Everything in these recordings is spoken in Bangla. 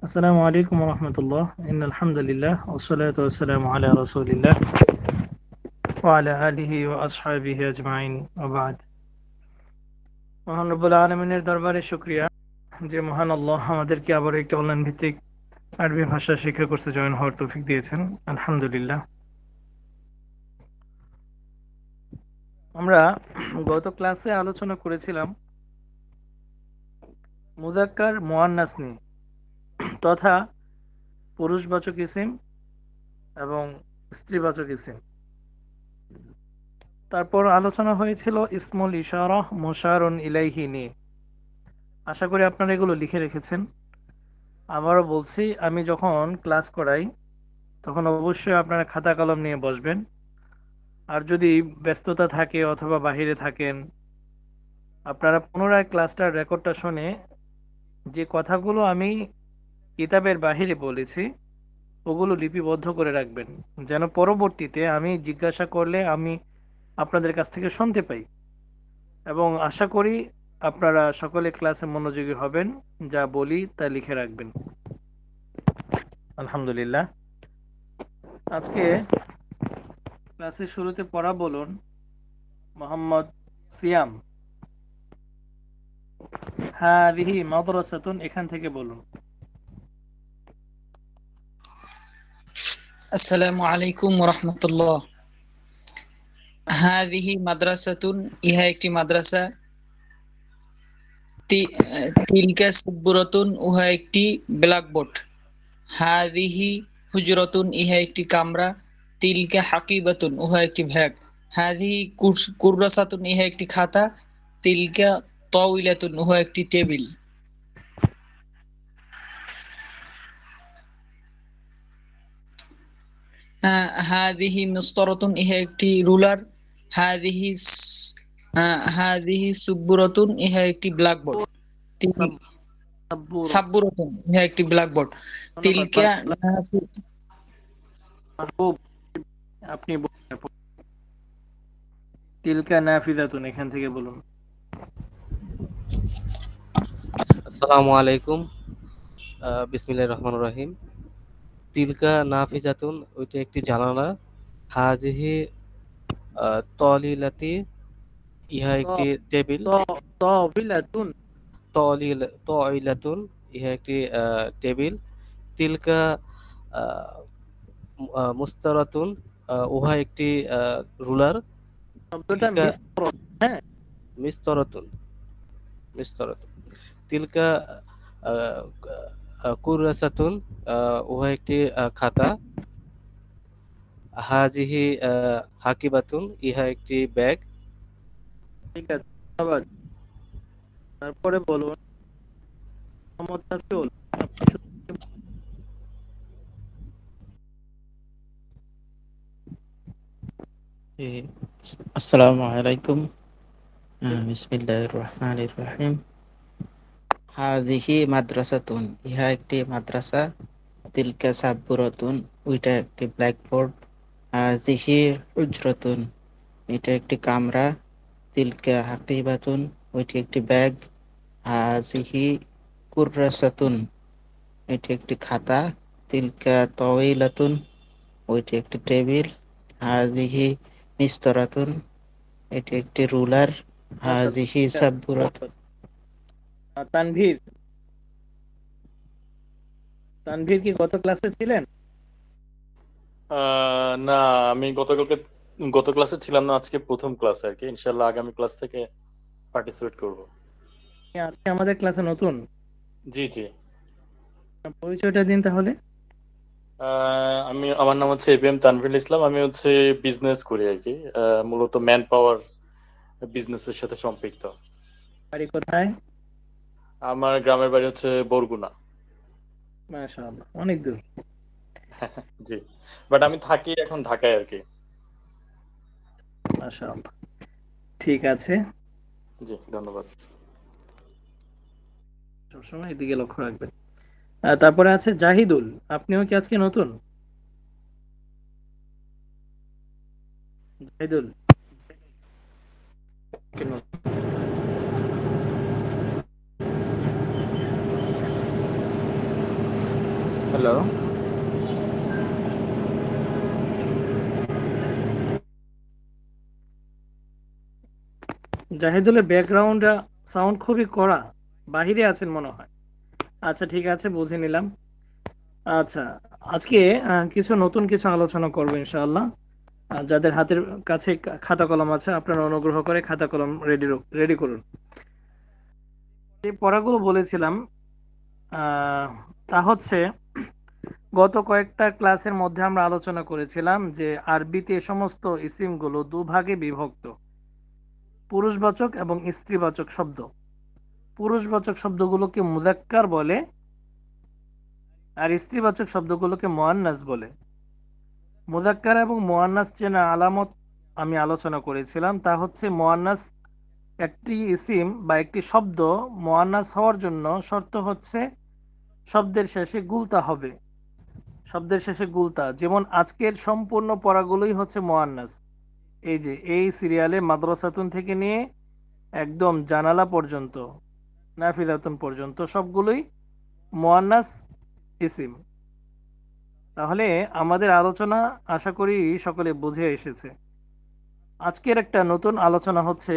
আসসালামু আলাইকুম রহমতুল্লাহ ইন্নাল হামদুলিল্লাহ ওয়াসসালাতু ওয়াসসালামু আলা রাসূলিল্লাহ ওয়া আলা আলিহি ওয়া আসহাবিহি আজমাইন ওয়া বা'দ। মহান রব্বুল আলামিনের দরবারে শুকরিয়া যে মহান আল্লাহ আমাদেরকে আবার একটি অনলাইন ভিত্তিক আরবি ভাষা শিক্ষা কোর্সে জয়েন হওয়ার তৌফিক দিয়েছেন, আলহামদুলিল্লাহ। আমরা গত ক্লাসে আলোচনা করেছিলাম মুযাক্কার মুআন্নাস নিয়ে, তথা পুরুষবাচক ইসিম এবং স্ত্রীবাচক ইসিম। তারপর আলোচনা হয়েছিল ইসমুল ইশারাহ মুশারুন ইলাইহি নিয়ে। আশা করি আপনারা এগুলো লিখে রেখেছেন। আবারও বলছি, আমি যখন ক্লাস করাই তখন অবশ্যই আপনারা খাতা কলম নিয়ে বসবেন। আর যদি ব্যস্ততা থাকে অথবা বাহিরে থাকেন, আপনারা পুনরায় ক্লাসটার রেকর্ডটা শুনে যে কথাগুলো আমি কিতাবের বাহিরে বলেছি ওগুলো লিপিবদ্ধ করে রাখবেন, যেন পরবর্তীতে আমি জিজ্ঞাসা করলে আমি আপনাদের কাছ থেকে শুনতে পাই। এবং আশা করি আপনারা সকলে ক্লাসে মনোযোগী হবেন, যা বলি তা লিখে রাখবেন। আলহামদুলিল্লাহ। আজকে ক্লাসের শুরুতে পড়া বলুন মোহাম্মদ সিয়াম, হাযিহি মাদ্রাসাতুন, এখান থেকে বলুন। আসসালামু আলাইকুম ওয়া রাহমাতুল্লাহ। হাযিহি মাদ্রাসাতুন, ইহা একটি মাদ্রাসা। তিলকা সুবরাতুন, উহা একটি ব্ল্যাকবোর্ড। হাযিহি হুজরাতুন, ইহা একটি কামরা। তিলকা হাকিবাতুন, উহা একটি ব্যাগ। হাযিহি কুররাসাতুন, ইহা একটি খাতা। তিলকা তাওইলাতুন, উহা একটি টেবিল। হাযিহি মিসতারাতুন, ইহা একটি রুলার। হাযিহি হাযিহি সুবরাতুন, ইহা একটি ব্ল্যাকবোর্ড। সাব্বুর, সাব্বুরাতুন, ইহা একটি ব্ল্যাকবোর্ড। ধন্যবাদ। তিলকা মাহবুব, আপনি তিলকা নাফিজাতুন, এখান থেকে বলুন। আসসালামু আলাইকুম। বিসমিল্লাহির রহমানির রহিম। তিলকা নাফিজাতুন, ওইটা একটি জানালা। হাজিহি তলিলাতি, ইহা একটি টেবিল। তাবিলাতুন, তইলাতুন, ইহা একটি টেবিল। তিলকা মুস্তারাতুন, উহা একটি রুলার। শব্দটা তিলকা মিশ্র। হ্যাঁ, মিস্তরাতুন, মিস্তরাতুন। তিলকা কুররাসাতুন, উহা একটি খাতা। হাজিহি হাকিবাতুন, ইহা একটি ব্যাগ। ঠিক আছে, ধন্যবাদ। তারপরে বলুন মোহাম্মদ শাফিউল, আপনি জি, আসসালামু আলাইকুম। বিসমিল্লাহির রহমানির রহিম। হাযিহি মাদ্রাসাতুন, ইহা একটি মাদ্রাসা। তিলকা সাব্বুরাতুন, ওইটা একটি ব্ল্যাকবোর্ড। হাযিহি হুজরাতুন, এটা একটি কামরা। তিলকা হাকিবাতুন, ওইটি একটি ব্যাগ। হাযিহি কুররাসাতুন, এটি একটি খাতা। তিলকা তাওইলাতুন, ওইটি একটি টেবিল। হাযিহি মিসতারাতুন, এটি একটি রুলার। হাযিহি সাব্বুরাতুন। তানভীর, তানভীর কি গত ক্লাসে ছিলেন? না, আমি গত ক্লাসে ছিলাম না, আজকে প্রথম ক্লাসে আর কি। ইনশাল্লাহ আগামী ক্লাস থেকে পার্টিসিপেট করব। আজকে আমাদের ক্লাসে নতুন, জি জি। পরিচয়টা দিন তাহলে। আমার নাম হচ্ছে এবিএম তানভীর ইসলাম। আমি হচ্ছে বিজনেস করি আর কি, মূলত ম্যান পাওয়ার বিজনেসের সাথে সম্পৃক্ত। বাড়ি কোথায়? আমার গ্রামের বাড়ি হচ্ছে বরগুনা। মাশাআল্লাহ, অনেক দূর। জি, বাট আমি থাকি এখন ঢাকায় আর কি। মাশাআল্লাহ, ঠিক আছে। জি, ধন্যবাদ। সবসময় এদিকে লক্ষ্য রাখবেন। তারপরে আছে জাহিদুল, আপনিও কি আজকে নতুন? জাহিদুল, হ্যালো। জাহিদুলের ব্যাকগ্রাউন্ড সাউন্ড খুবই কড়া, বাহিরে আছেন মনে হয়। আচ্ছা ঠিক আছে, বুঝে নিলাম। আচ্ছা, আজকে কিছু নতুন কিছু আলোচনা করবো ইনশাআল্লাহ। যাদের হাতের কাছে খাতা কলম আছে, আপনারা অনুগ্রহ করে খাতা কলম রেডি করুন। যে পড়াগুলো বলেছিলাম তা হচ্ছে, গত কয়েকটা ক্লাসের মধ্যে আমরা আলোচনা করেছিলাম যে আরবিতে এ সমস্ত ইসিমগুলো দুভাগে বিভক্ত, পুরুষবাচক এবং স্ত্রীবাচক শব্দ। পুরুষবাচক শব্দগুলোকে মুযাক্কার বলে, আর স্ত্রীবাচক শব্দগুলোকে মুআন্নাস বলে। মুযাক্কার এবং মুআন্নাস চেনা আলামত আমি আলোচনা করেছিলাম। তা হচ্ছে, মুআন্নাস একটি ইসিম বা একটি শব্দ মুআন্নাস হওয়ার জন্য শর্ত হচ্ছে শব্দের শেষে গুলতা হবে। শব্দের শেষে গুলতা, যেমন আজকের সম্পূর্ণ পড়াগুলোই হচ্ছে মুআন্নাস। এই যে এই সিরিয়ালে মাদ্রাসাতুন থেকে নিয়ে একদম জানালা পর্যন্ত, নাফিদাতুন পর্যন্ত সবগুলোই মুআন্নাস ইসিম। তাহলে আমাদের আলোচনা আশা করি সকলে বুঝে এসেছে। আজকের একটা নতুন আলোচনা হচ্ছে,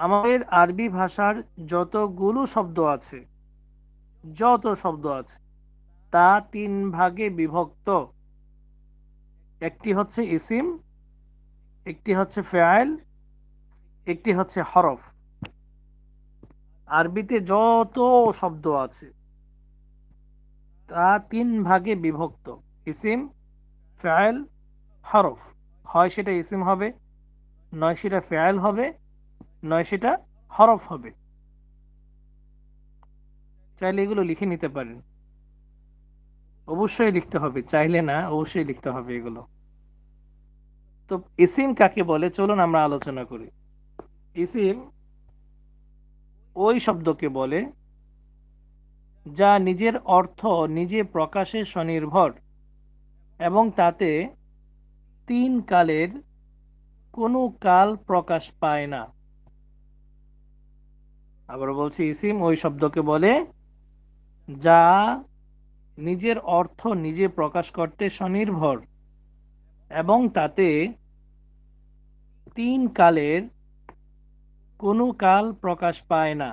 আমাদের আরবি ভাষার যতগুলো শব্দ আছে তা 3 ভাগে বিভক্ত। একটি হচ্ছে ইসিম, একটি হচ্ছে ফেআইল, একটি হচ্ছে হরফ। আরবিতে যত শব্দ আছে তা 3 ভাগে বিভক্ত, ইসিম, ফেআইল, হরফ। হয় সেটা ইসিম হবে, নয় সেটা ফেআইল হবে, নয় সেটা হরফ হবে। চাইলে এগুলো লিখে নিতে পারেন, অবশ্যই লিখতে হবে, চাইলে না, অবশ্যই লিখতে হবে এগুলো। তো ইসিম কাকে বলে চলুন আমরা আলোচনা করি। ইসিম ওই শব্দকে বলে যা নিজের অর্থ নিজে প্রকাশে স্বনির্ভর এবং তাতে 3 কালের কোনো কাল প্রকাশ পায় না। আবার বলছি, ইসিম ওই শব্দকে বলে যা নিজের অর্থ নিজে প্রকাশ করতে স্বনির্ভর এবং তাতে 3 কালের কোনো কাল প্রকাশ পায় না।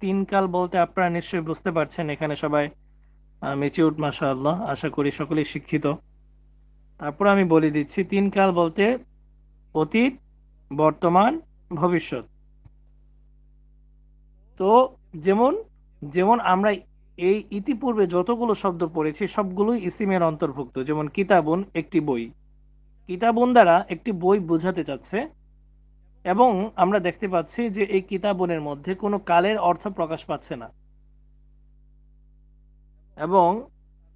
3 কাল বলতে আপনারা নিশ্চয়ই বুঝতে পারছেন, এখানে সবাই ম্যাচিউরড মাশাআল্লাহ, আশা করি সকলেই শিক্ষিত। তারপর আমি বলে দিচ্ছি, 3 কাল বলতে অতীত, বর্তমান, ভবিষ্যৎ। তো যেমন যেমন আমরা এই ইতিপূর্বে যতগুলো শব্দ পড়েছি সবগুলোই ইসিমের অন্তর্ভুক্ত। যেমন কিতাবুন একটি বই, কিতাবুন দ্বারা একটি বই বোঝাতে চাচ্ছে, এবং আমরা দেখতে পাচ্ছি যে এই কিতাবুনের মধ্যে কোনো কালের অর্থ প্রকাশ পাচ্ছে না, এবং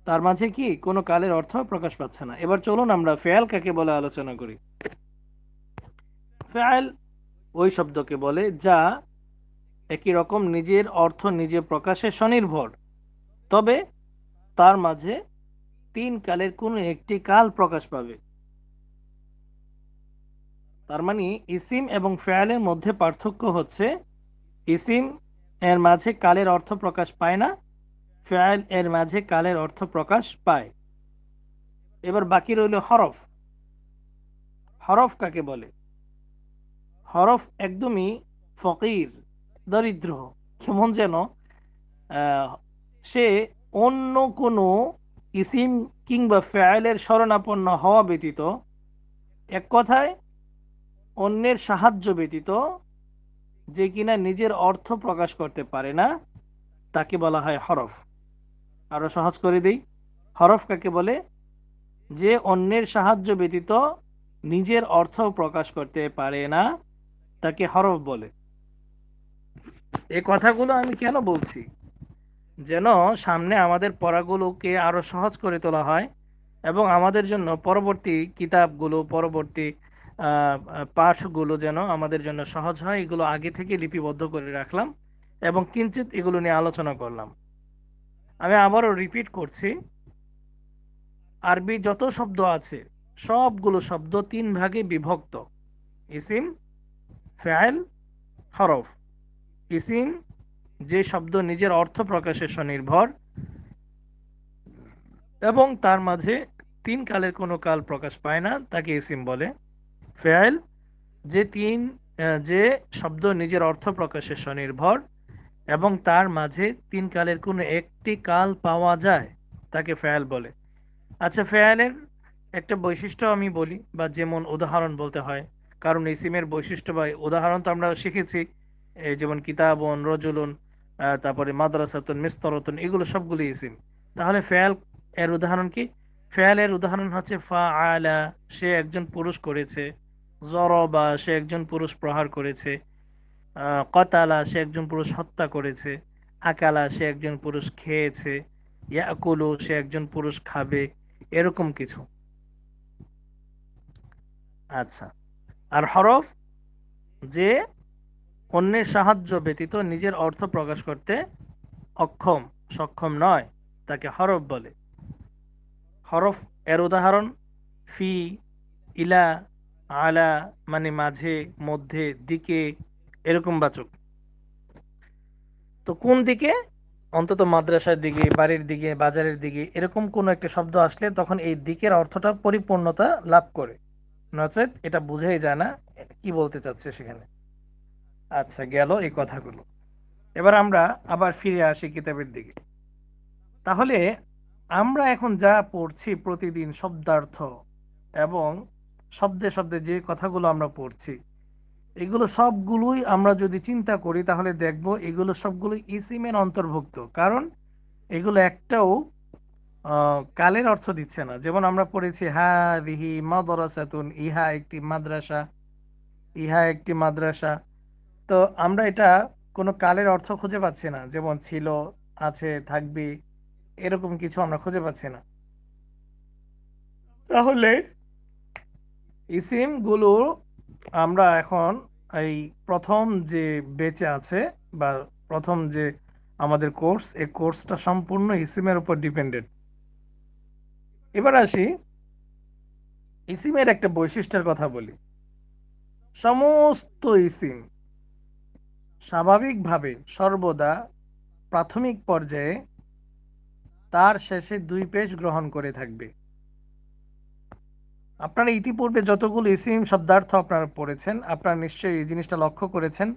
তার মাঝে কি কোনো কালের অর্থ প্রকাশ পাচ্ছে না। এবার চলুন আমরা ফেয়াল কাকে বলে আলোচনা করি। ফেয়াল ওই শব্দকে বলে যা একই রকম নিজের অর্থ নিজে প্রকাশে স্বনির্ভর, তবে তার মাঝে 3 কালের কোনো একটি কাল প্রকাশ পাবে। তার মানে ইসিম এবং ফেয়ালের মধ্যে পার্থক্য হচ্ছে, ইসিম এর মাঝে কালের অর্থ প্রকাশ পায় না, ফেয়াল এর মাঝে কালের অর্থ প্রকাশ পায়। এবার বাকি রইল হরফ। হরফ কাকে বলে? হরফ একদমই ফকির, দরিদ্র, কেমন যেন সে অন্য কোনো ইসিম কিংবা ফেয়ালের শরণাপন্ন হওয়া ব্যতীত, এক কথায় অন্যের সাহায্য ব্যতীত যে কিনা নিজের অর্থ প্রকাশ করতে পারে না, তাকে বলা হয় হরফ। আরো সহজ করে দিই, হরফ কাকে বলে? যে অন্যের সাহায্য ব্যতীত নিজের অর্থ প্রকাশ করতে পারে না, তাকে হরফ বলে। এই কথাগুলো আমি কেন বলছি? যেন সামনে আমাদের পড়াগুলোকে আরো সহজ করে তোলা হয়, এবং আমাদের জন্য পরবর্তী কিতাবগুলো, পরবর্তী পাঠগুলো যেন আমাদের জন্য সহজ হয়। এগুলো আগে থেকে লিপিবদ্ধ করে রাখলাম এবং কিঞ্চিত এগুলো নিয়ে আলোচনা করলাম। আমি আবারও রিপিট করছি, আরবি যত শব্দ আছে সবগুলো শব্দ 3 ভাগে বিভক্ত, ইসিম, ফেআইল, হরফ। ইসিম যে শব্দ নিজের অর্থ প্রকাশে স্বনির্ভর, এবং তার মাঝে 3 কালের কোনো কাল প্রকাশ পায় না তাকে ইসিম বলে। ফেল যে শব্দ নিজের অর্থ প্রকাশে স্বনির্ভর এবং তার মাঝে 3 কালের কোনো একটি কাল পাওয়া যায় তাকে ফেল বলে। আচ্ছা, ফেলের একটা বৈশিষ্ট্য আমি বলি, বা যেমন উদাহরণ বলতে হয়, কারণ ইসিমের বৈশিষ্ট্য বা উদাহরণ তো আমরা শিখেছি, এই যেমন কিতাবন, রজুলুন, তারপরে মাদ্রাসাতুন, মিস্তরাতুন, এগুলো সবগুলো ইসিম। তাহলে ফেল এর উদাহরণ কি? ফেল এর উদাহরণ হচ্ছে ফাআলা, সে একজন পুরুষ করেছে; জরবা, সে একজন পুরুষ প্রহার করেছে; কতালা, সে একজন পুরুষ হত্যা করেছে; আকালা, সে একজন পুরুষ খেয়েছে; ইয়াকুলু, সে একজন পুরুষ খাবে, এরকম কিছু। আচ্ছা, আর হরফ যে অন্যের সাহায্য ব্যতীত নিজের অর্থ প্রকাশ করতে সক্ষম নয় তাকে হরফ বলে। হরফ এর উদাহরণ ফি, ইলা, আলা মানে মাঝে, মধ্যে, দিকে, এরকম বাচক। তো কোন দিকে? অন্তত মাদ্রাসার দিকে, বাড়ির দিকে, বাজারের দিকে, এরকম কোন একটা শব্দ আসলে তখন এই দিকের অর্থটা পরিপূর্ণতা লাভ করে, নচেত এটা বুঝেই যায় না কি বলতে চাচ্ছে সেখানে। আচ্ছা, গেল এই কথাগুলো। এবার আমরা আবার ফিরে আসি কিতাবের দিকে। তাহলে আমরা এখন যা পড়ছি প্রতিদিন শব্দার্থ এবং শব্দে শব্দে যে কথাগুলো আমরা পড়ছি, এগুলো সবগুলোই আমরা যদি চিন্তা করি তাহলে দেখব এগুলো সবগুলো ইসিমের অন্তর্ভুক্ত, কারণ এগুলো একটাও কালের অর্থ দিচ্ছে না। যেমন আমরা পড়েছি হাযিহি মাদ্রাসাতুন, ইহা একটি মাদ্রাসা, ইহা একটি মাদ্রাসা। তো আমরা এটা কোনো কালের অর্থ খুঁজে পাচ্ছি না, যেমন ছিল, আছে, থাকবে, এরকম কিছু আমরা খুঁজে পাচ্ছি না। তাহলে ইসিম গুলো আমরা এখন এই প্রথম যে বেঁচে আছে বা প্রথম যে আমাদের কোর্স, এই কোর্সটা সম্পূর্ণ ইসিমের উপর ডিপেন্ডেন্ট। এবার আসি ইসিমের একটা বৈশিষ্ট্যের কথা বলি। সমস্ত ইসিম স্বাভাবিকভাবে সর্বদা প্রাথমিক পর্যায়ে তার শেষে 2 পেশ গ্রহণ করে থাকবে। আপনারা ইতিপূর্বে যতগুলো ইসিম শব্দার্থ আপনারা পড়েছেন, আপনারা নিশ্চয়ই এই জিনিসটা লক্ষ্য করেছেন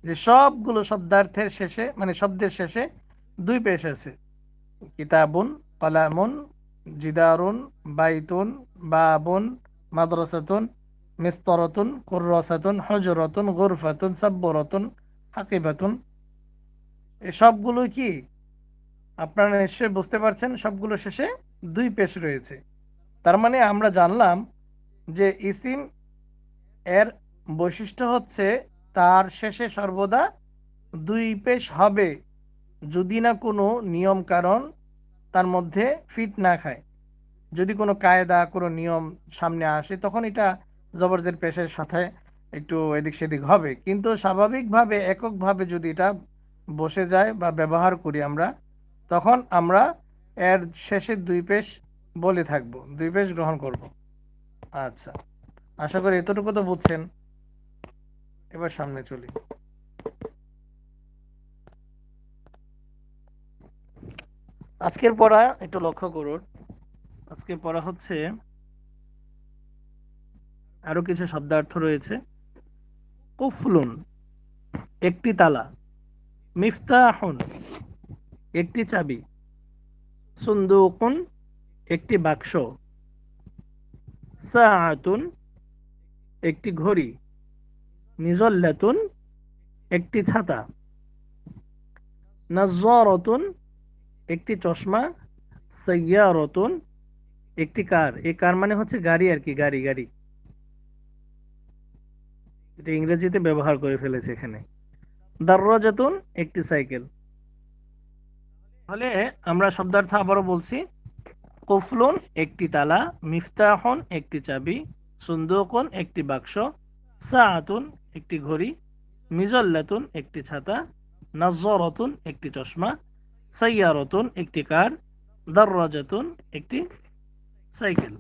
যে সবগুলো শব্দার্থের শেষে, মানে শব্দের শেষে 2 পেশ আছে। কিতাবুন, কলামুন, জিদারুন, বাইতুন, বাবুন, মাদ্রাসাতুন, মিস্তরাতুন, কুররাসাতুন, হুজরাতুন, গুরফাতুন, সাব্বরাতুন, হাকিবাতুন। এই সবগুলো কি আপনারা নিশ্চয়ই বুঝতে পারছেন, সবগুলো শেষে 2 পেশ রয়েছে। তার মানে আমরা জানলাম যে ইসিম এর বৈশিষ্ট্য হচ্ছে তার শেষে সর্বদা 2 পেশ হবে, যদি না কোনো নিয়ম কারণ তার মধ্যে ফিট না খায়। যদি কোনো কায়দা, কোনো নিয়ম সামনে আসে তখন এটা জবরজের পেশের সাথে একটু এদিক সেদিক হবে, কিন্তু স্বাভাবিকভাবে এককভাবে যদি এটা বসে যায় বা ব্যবহার করি আমরা, তখন আমরা এর শেষে 2 পেশ বলে থাকবো, 2 পেশ গ্রহণ করব। আচ্ছা, আশা করি এতটুকু তো বুঝছেন। এবার সামনে চলি। আজকের পড়া একটু লক্ষ্য করুন। আজকের পড়া হচ্ছে আরো কিছু শব্দার্থ রয়েছে। কুফলুন একটি তালা, মিফতাহুন একটি চাবি, সুন্দুকুন একটি বাক্স, সাআতুন একটি ঘড়ি, মিজল্লাতুন একটি ছাতা, নাজ্জারাতুন একটি চশমা, সাইয়ারাতুন একটি কার। এই কার মানে হচ্ছে গাড়ি আর কি, গাড়ি গাড়ি, এটা ইংরেজিতে ব্যবহার করে ফেলেছে এখানে। দাররাজাতুন একটি সাইকেল। তাহলে আমরা শব্দার্থ আবারও বলছি। কুফলুন একটি তালা, মিফতাহুন একটি চাবি, সুন্দুকুন একটি বাক্স, সাআতুন একটি ঘড়ি, মিজল্লাতুন একটি ছাতা, নাজ্জারাতুন একটি চশমা, সাইয়ারাতুন একটি কার, দাররাজাতুন একটি সাইকেল।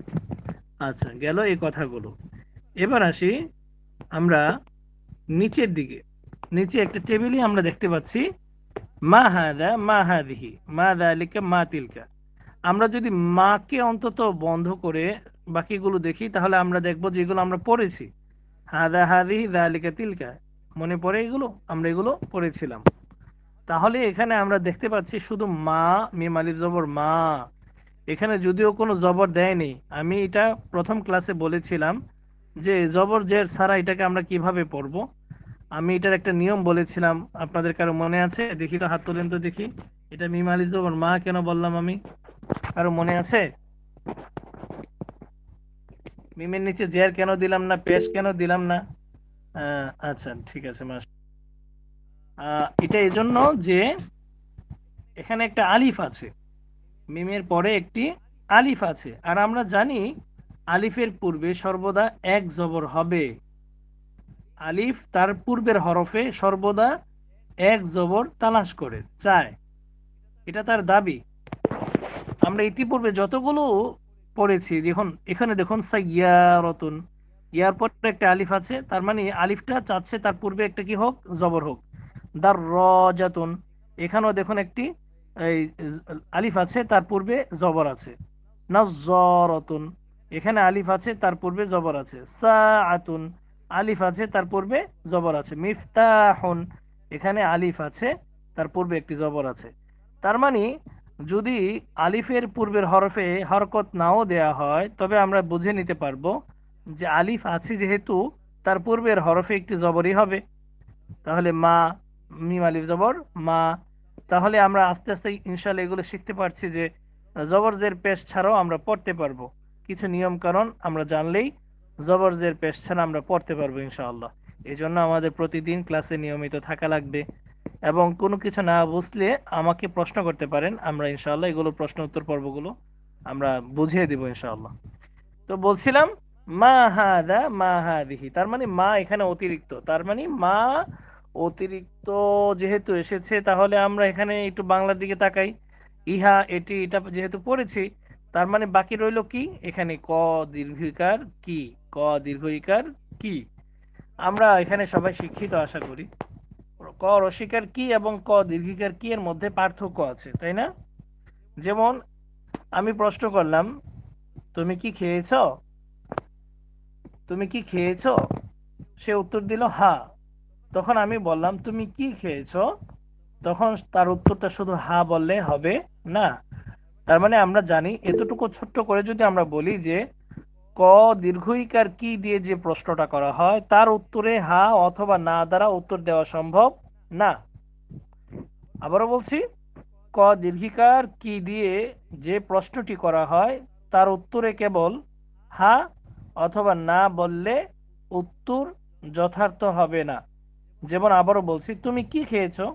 আচ্ছা, গেল এই কথাগুলো। এবার আসি আমরা নিচের দিকে। নিচে একটা টেবিলে আমরা দেখতে পাচ্ছি মা হাদা, মা হাদিহি, মা যালিকা, মা তিলকা। আমরা যদি মাকে অন্তত বন্ধ করে বাকিগুলো দেখি তাহলে আমরা দেখব যেগুলো আমরা পড়েছি, হাদা হাদিহি যালিকা তিলকা, মনে পড়ে এগুলো? আমরা এগুলো পড়েছিলাম। তাহলে এখানে আমরা দেখতে পাচ্ছি শুধু মা, মিম আলিফ জবর মা। এখানে যদিও কোনো জবর দেয়নি, আমি এটা প্রথম ক্লাসে বলেছিলাম যে জবর জের ছাড়া এটাকে আমরা কিভাবে পড়ব। আমি এটার একটা নিয়ম বলেছিলাম, আপনাদের কারো মনে আছে? দেখি তো, হাত তোলেন তো দেখি। এটা মিম আলিফ জবর মা কেন বললাম আমি, কারো মনে আছে? মিমের নিচে জের কেন দিলাম না, পেশ কেন দিলাম না? আচ্ছা ঠিক আছে, এটা এজন্য যে এখানে একটা আলিফ আছে, মিমের পরে একটি আলিফ আছে, আর আমরা জানি আলিফের পূর্বে সর্বদা এক জবর হবে। আলিফ তার পূর্বের হরফে সর্বদা এক জবর তালাশ করে চায়, এটা তার দাবি। আমরা ইতিপূর্বে যতগুলো পড়েছি, যখন এখানে দেখুন সাইয়ারাতুন, ইয়ার পরে একটা আলিফ আছে, তার মানে আলিফটা চাচ্ছে তার পূর্বে একটা কি হোক, জবর হোক। দাররাজাতুন, এখানেও দেখুন একটি এই আলিফ আছে, তার পূর্বে জবর আছে। নাজ্জারাতুন, এখানে আলিফ আছে, তার পূর্বে জবর আছে। সাআতুন, আলিফ আছে, তার পূর্বে জবর আছে। মিফতাহুন, এখানে আলিফ আছে, তার পূর্বে একটি জবর আছে। তার মানে যদি আলিফের পূর্বের হরফে হরকত নাও দেয়া হয়, তবে আমরা বুঝে নিতে পারবো যে আলিফ আছে যেহেতু তার পূর্বের হরফে একটি জবরই হবে। তাহলে মা, মিম আলিফ জবর মা। তাহলে আমরা আস্তে আস্তে ইনশাআল্লাহ এগুলো শিখতে পারছি যে জবর জের পেশ ছাড়াও আমরা পড়তে পারবো। কিছু নিয়ম কারণ আমরা জানলেই জবর জের পেশ ছাড়া আমরা পড়তে পারবো ইনশাআল্লাহ। এই জন্য আমাদের প্রতিদিন ক্লাসে নিয়মিত থাকা লাগবে, এবং কোনো কিছু না বুঝলে আমাকে প্রশ্ন করতে পারেন, আমরা ইনশাআল্লাহ এগুলো প্রশ্ন উত্তর পর্বগুলো আমরা বুঝিয়ে দিব ইনশাআল্লাহ। তো বলছিলাম মা হাদা মা হাদিহি, তার মানে মা এখানে অতিরিক্ত, তার মানে মা অতিরিক্ত যেহেতু এসেছে, তাহলে আমরা এখানে একটু বাংলার দিকে তাকাই। ইহা, এটি, এটা যেহেতু পড়েছি, তার মানে বাকি রইল কি, এখানে ক দীর্ঘিকার কি, ক দীর্ঘিকার কি। আমরা এখানে সবাই শিক্ষিত আশা করি। ক রসিকার কি এবং ক দীর্ঘিকার কি এর মধ্যে পার্থক্য আছে, তাই না? যেমন আমি প্রশ্ন করলাম, তুমি কি খেয়েছ? তুমি কি খেয়েছ? সে উত্তর দিল হ্যাঁ। তখন আমি বললাম তুমি কি খেয়েছ? তখন তার উত্তরটা শুধু হ্যাঁ বললে হবে না। তার মানে আমরা জানি, এতটুকু ছোট্ট করে যদি আমরা বলি যে ক দীর্ঘইকার কি দিয়ে যে প্রশ্নটা করা হয়, তার উত্তরে হ্যাঁ অথবা না দ্বারা উত্তর দেওয়া সম্ভব না। আবারও বলছি, ক দীর্ঘিকার কি দিয়ে যে প্রশ্নটি করা হয়, তার উত্তরে কেবল হ্যাঁ অথবা না বললে উত্তর যথার্থ হবে না। যেমন আবারও বলছি, তুমি কি খেয়েছো?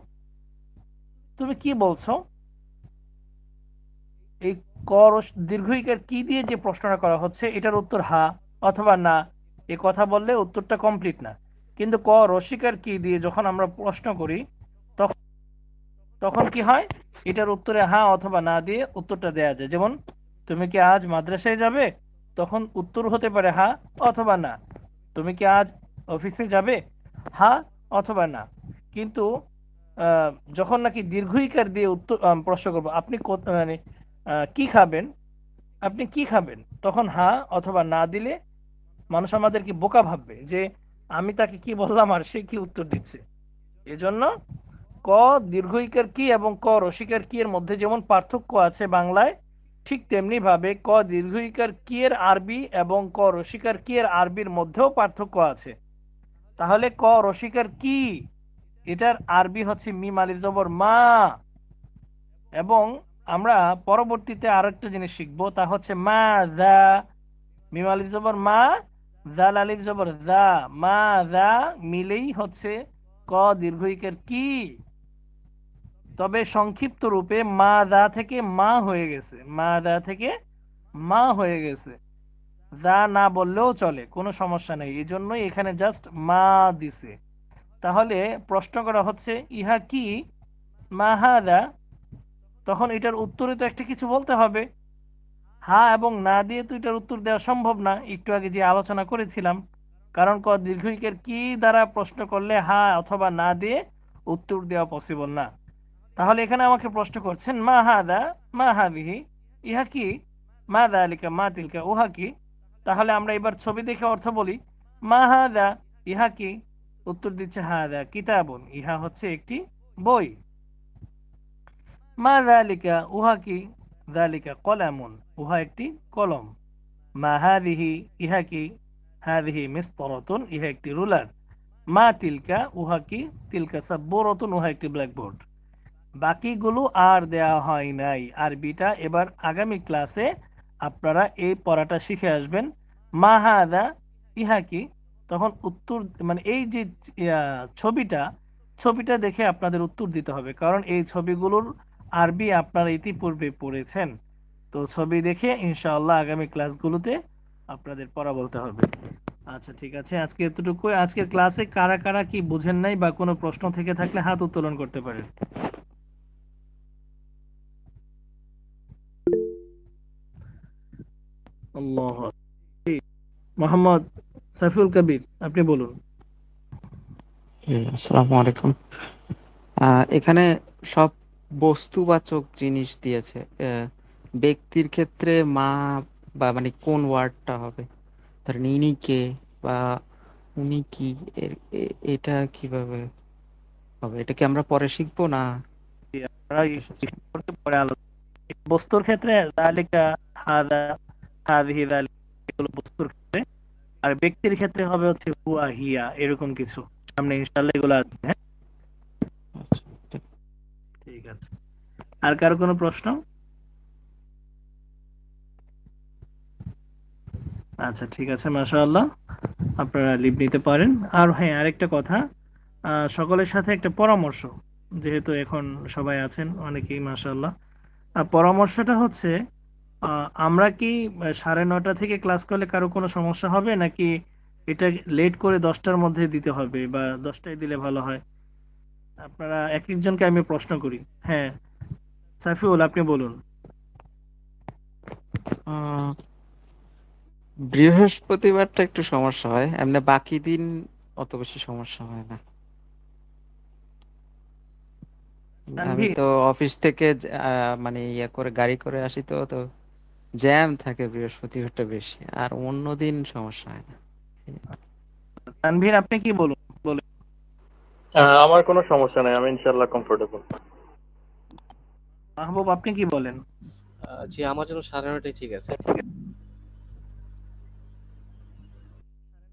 তুমি কি বলছো? এই ক দীর্ঘইকার কি দিয়ে যে প্রশ্নটা করা হচ্ছে, এটার উত্তর হ্যাঁ অথবা না, এ কথা বললে উত্তরটা কমপ্লিট না। কিন্তু ক রসিকার কি দিয়ে যখন আমরা প্রশ্ন করি, তখন কি হয়, এটার উত্তরে হ্যাঁ অথবা না দিয়ে উত্তরটা দেয়া যায়। যেমন তুমি কি আজ মাদ্রাসায় যাবে? তখন উত্তর হতে পারে হ্যাঁ অথবা না। তুমি কি আজ অফিসে যাবে? হ্যাঁ অথবা না। কিন্তু যখন নাকি দীর্ঘইকার দিয়ে উত্তর প্রশ্ন করবো, আপনি মানে কি খাবেন, আপনি কি খাবেন, তখন হ্যাঁ অথবা না দিলে মানুষ আমাদেরকে বোকা ভাববে যে আমি তাকে কি বললাম আর সে কি উত্তর দিচ্ছে। এজন্য ক দীর্ঘইকার কি এবং ক রসিকার কি এর মধ্যে যেমন পার্থক্য আছে বাংলায়, ঠিক তেমনি ভাবে ক দীর্ঘইকার কি এর আরবি এবং ক রসিকার কি এর আরবির মধ্যেও পার্থক্য আছে। তাহলে ক রসিকার কি, এটার আরবি হচ্ছে মিম আলিফ জবর মা। এবং আমরা পরবর্তীতে আরেকটা জিনিস শিখবো, তা হচ্ছে মা দা, মিম আলিফ জবর মা, জাল আলিফ জবর দা, মা দা মিলেই হচ্ছে ক দীর্ঘইকার কি। তবে সংক্ষিপ্ত রূপে মা দা থেকে মা হয়ে গেছে, মা দা থেকে মা হয়ে গেছে, যা না বললেও চলে, কোনো সমস্যা নেই, এই জন্যই এখানে জাস্ট মা দিছে। তাহলে প্রশ্ন করা হচ্ছে ইহা কি, মা হাদা, তখন এটার উত্তরে তো একটা কিছু বলতে হবে। হ্যাঁ এবং না দিয়ে তো এটার উত্তর দেওয়া সম্ভব না, একটু আগে যে আলোচনা করেছিলাম। কারণ ক দীর্ঘইকার কি দ্বারা প্রশ্ন করলে হ্যাঁ অথবা না দিয়ে উত্তর দেওয়া পসিবল না। তাহলে এখানে আমাকে প্রশ্ন করছেন মা হাদা মা হাদিহি, ইহা কি, মা যালিকা মা তিলকা উহা কি। তাহলে আমরা এবার ছবি দেখে অর্থ বলি। মা হাদা, ইহা কি। উত্তর দিচ্ছে হাদা কিতাবুন, ইহা হচ্ছে একটি বই। মা যালিকা উহা কি, যালিকা কলামুন, উহা একটি কলম। মা হাদিহি, ইহা কি, হাদিহি মিসতারাতুন, ইহা একটি রুলার। মা তিলকা উহা কি, তিলকা সাব্বুরাতুন, উহা একটি ব্ল্যাকবোর্ড। বাকিগুলো আর দেয়া হয় নাই। আরবিটা এবার আগামী ক্লাসে আপনারা এই পড়াটা শিখে আসবেন। মা হাদা, ইহা কি। তখন উত্তর মানে এই যে ছবিটা, ছবিটা দেখে আপনাদের উত্তর দিতে হবে, কারণ এই ছবিগুলোর আরবি আপনারা ইতিপূর্বে পড়েছেন। তো ছবি দেখে ইনশাআল্লাহ আগামী ক্লাসগুলোতে আপনাদের পড়া বলতে হবে। আচ্ছা ঠিক আছে, আজকে এতটুকু। আজকের ক্লাসে কারা কারা কি বুঝেন নাই বা কোনো প্রশ্ন থেকে থাকলে হাত উত্তোলন করতে পারেন। আল্লাহ, মোহাম্মদ সাইফুল কবির, আপনি বলুন। আসসালামু আলাইকুম। এখানে সব বস্তুবাচক জিনিস দিয়েছে। ব্যক্তির ক্ষেত্রে মা বা মানে কোন ওয়ার্ডটা হবে, ধরেন ইনি কে বা উনি কি, এটা কিভাবে হবে? এটা কি আমরা পরে শিখবো না? বস্তুর ক্ষেত্রে যালিকা, হাদা, হাদিহি, যালিকা, এগুলো বস্তুর ক্ষেত্রে। আর ব্যক্তির ক্ষেত্রে হবে হচ্ছে হুয়া, হিয়া, এরকম কিছু। সামনে ইনশাআল্লাহ এগুলো আসবে। হ্যাঁ আচ্ছা, ঠিক আছে। আর কারো কোনো প্রশ্ন? আচ্ছা ঠিক আছে, মাশাআল্লাহ, আপনারা লিভ নিতে পারেন। আর হ্যাঁ, আরেকটা কথা, সকলের সাথে একটা পরামর্শ, যেহেতু এখন সবাই আছেন অনেকেই মাশাআল্লাহ। পরামর্শটা হচ্ছে, আমরা কি 9:30 থেকে ক্লাস করলে কারো কোনো সমস্যা হবে, নাকি এটা লেট করে 10টার মধ্যে দিতে হবে, বা 10টায় দিলে ভালো হয়? আপনারা এক একজনকে আমি প্রশ্ন করি। হ্যাঁ সাইফুল, আপনি বলুন। আহ, বৃহস্পতিবারটা একটু সমস্যা হয়, এমনি বাকি দিন অত বেশি সমস্যা হয় না। আমি তানভীর, তো অফিস থেকে মানে ইয়ে করে গাড়ি করে আসি, তো তো জ্যাম থাকে বৃহস্পতিবারটা বেশি, আর অন্য দিন সমস্যা হয় না। তানভীর আপনি কি বলুন, বলেন। আমার কোনো সমস্যা নেই, আমি ইনশাল্লাহ কমফোর্টেবল। মাহবুব আপনি কি বলেন? জি, আমার জন্য 9:30টাই ঠিক আছে।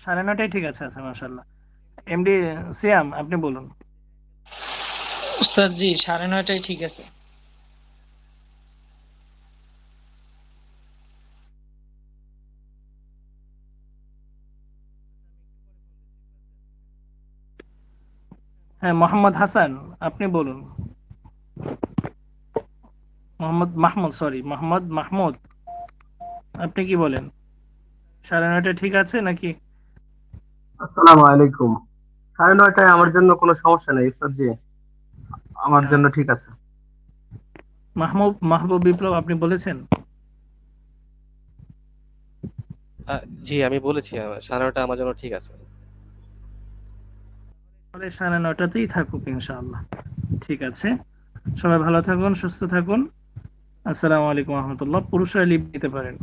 9:30টাই ঠিক আছে। আচ্ছা মাশাআল্লাহ। এমডি সিয়াম আপনি বলুন। উস্তাদ জি 9:30টাই ঠিক আছে। হ্যাঁ মোহাম্মদ হাসান, আপনি বলুন। মোহাম্মদ মাহমুদ, সরি মোহাম্মদ মাহমুদ, আপনি কি বলেন? 9:30 ঠিক আছে নাকি? আসসালামু আলাইকুম। 9:30টায় আমার জন্য কোনো সমস্যা নেই ইসরাত জি, আমার জন্য ঠিক আছে। মাহবুব বিপ্লব আপনি বলেছেন? জি, আমি বলেছি 9:30টা আমার জন্য ঠিক আছে। তাহলে 9:30তেই থাকুক ইনশাআল্লাহ। ঠিক আছে, সবাই ভালো থাকুন, সুস্থ থাকুন। আসসালামু আলাইকুম রহমতুল্লাহ। পুরুষরা লিভ নিতে পারেন।